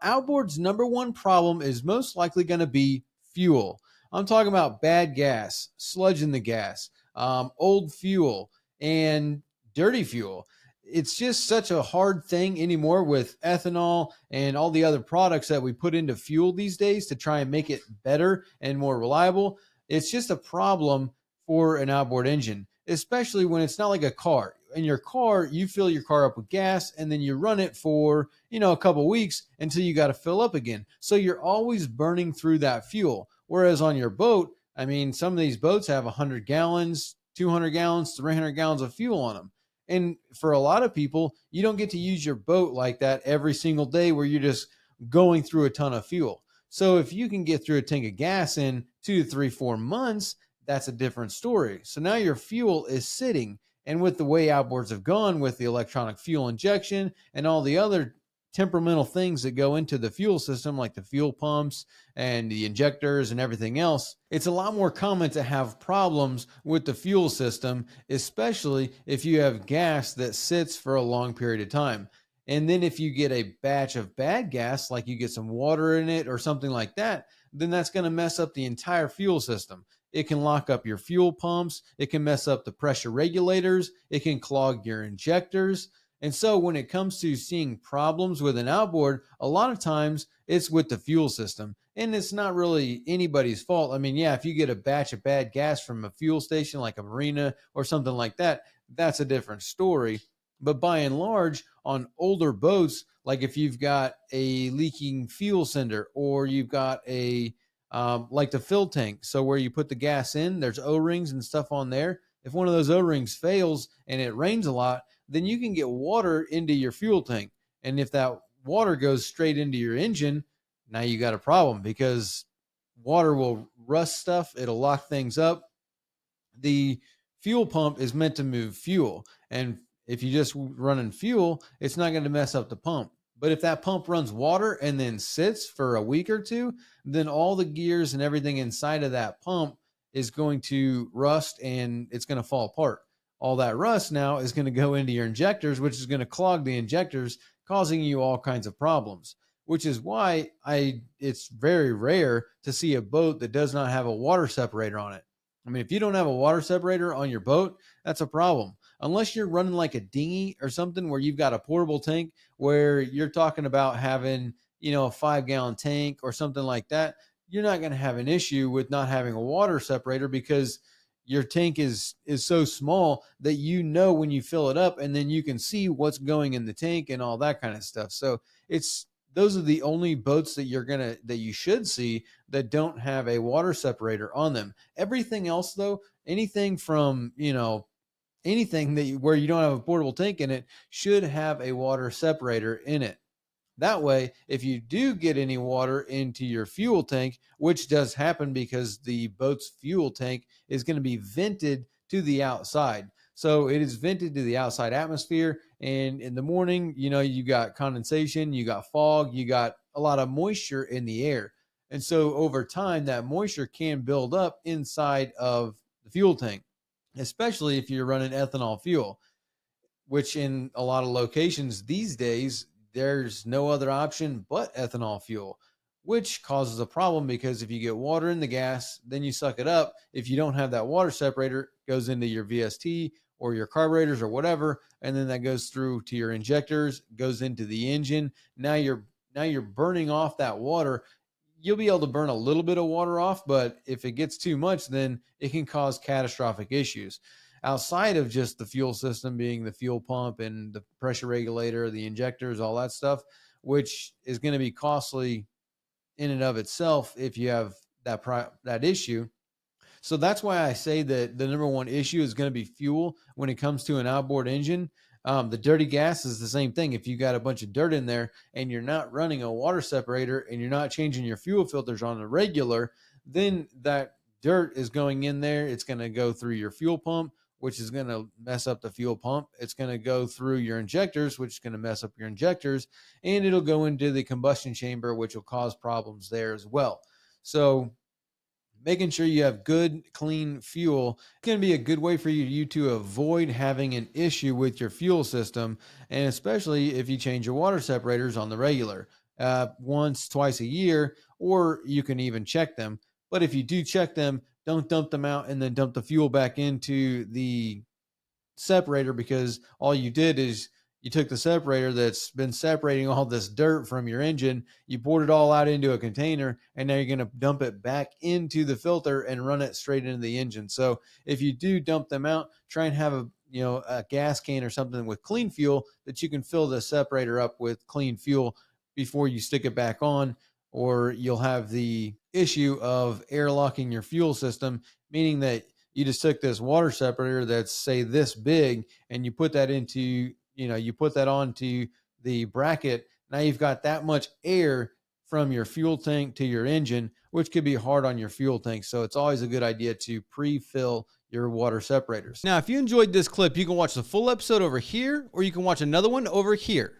Outboard's number one problem is most likely going to be fuel. I'm talking about bad gas, sludge in the gas, old fuel, and dirty fuel. It's just such a hard thing anymore with ethanol and all the other products that we put into fuel these days to try and make it better and more reliable. It's just a problem for an outboard engine, especially when it's not like a car. In your car, you fill your car up with gas and then you run it for, a couple weeks until you got to fill up again. So you're always burning through that fuel. Whereas on your boat, I mean, some of these boats have 100 gallons, 200 gallons, 300 gallons of fuel on them. And for a lot of people, you don't get to use your boat like that every single day where you're just going through a ton of fuel. So if you can get through a tank of gas in 2 to 3, 4 months, that's a different story. So now your fuel is sitting. And with the way outboards have gone with the electronic fuel injection and all the other temperamental things that go into the fuel system, like the fuel pumps and the injectors and everything else, it's a lot more common to have problems with the fuel system, especially if you have gas that sits for a long period of time. And then if you get a batch of bad gas, like you get some water in it or something like that, then that's going to mess up the entire fuel system. It can lock up your fuel pumps. It can mess up the pressure regulators. It can clog your injectors. And so when it comes to seeing problems with an outboard, a lot of times it's with the fuel system. And it's not really anybody's fault. I mean, yeah, if you get a batch of bad gas from a fuel station like a marina or something like that, that's a different story. But by and large, on older boats, like if you've got a leaking fuel cylinder or you've got a like the fill tank. So where you put the gas in, there's O-rings and stuff on there. If one of those O-rings fails and it rains a lot, then you can get water into your fuel tank. And if that water goes straight into your engine, now you got a problem because water will rust stuff. It'll lock things up. The fuel pump is meant to move fuel. And if you just running fuel, it's not going to mess up the pump. But if that pump runs water and then sits for a week or two, then all the gears and everything inside of that pump is going to rust and it's going to fall apart. All that rust now is going to go into your injectors, which is going to clog the injectors, causing you all kinds of problems, which is why it's very rare to see a boat that does not have a water separator on it. I mean, if you don't have a water separator on your boat, that's a problem. Unless you're running like a dinghy or something where you've got a portable tank where you're talking about having, a 5 gallon tank or something like that, you're not going to have an issue with not having a water separator because your tank is so small that when you fill it up and then you can see what's going in the tank and all that kind of stuff. So those are the only boats that you should see that don't have a water separator on them. Everything else though, anything from, anything where you don't have a portable tank in it should have a water separator in it. That way, if you do get any water into your fuel tank, which does happen because the boat's fuel tank is going to be vented to the outside. So it is vented to the outside atmosphere. And in the morning, you got condensation, you got fog, you got a lot of moisture in the air. And so over time, that moisture can build up inside of the fuel tank, especially if you're running ethanol fuel, which in a lot of locations these days, there's no other option but ethanol fuel, which causes a problem because if you get water in the gas, then you suck it up. If you don't have that water separator, it goes into your VST or your carburetors or whatever, and then that goes through to your injectors, goes into the engine. Now you're burning off that water. You'll be able to burn a little bit of water off, but if it gets too much, then it can cause catastrophic issues. Outside of just the fuel system being the fuel pump and the pressure regulator, the injectors, all that stuff, which is going to be costly in and of itself if you have that issue. So that's why I say that the number one issue is going to be fuel when it comes to an outboard engine. The dirty gas is the same thing. If you got a bunch of dirt in there and you're not running a water separator and you're not changing your fuel filters on a regular, then that dirt is going in there. It's going to go through your fuel pump, which is going to mess up the fuel pump. It's going to go through your injectors, which is going to mess up your injectors, and it'll go into the combustion chamber, which will cause problems there as well. So making sure you have good, clean fuel can be a good way for you to avoid having an issue with your fuel system, and especially if you change your water separators on the regular. once, twice a year, or you can even check them. But if you do check them, don't dump them out and then dump the fuel back into the separator, because all you did is you took the separator that's been separating all this dirt from your engine, you poured it all out into a container, and now you're going to dump it back into the filter and run it straight into the engine. So if you do dump them out, try and have a gas can or something with clean fuel that you can fill the separator up with clean fuel before you stick it back on, or you'll have the issue of airlocking your fuel system, meaning that you just took this water separator that's, say, this big, and you put that into, you put that onto the bracket. Now you've got that much air from your fuel tank to your engine, which could be hard on your fuel tank. So it's always a good idea to pre-fill your water separators. Now, if you enjoyed this clip, you can watch the full episode over here, or you can watch another one over here.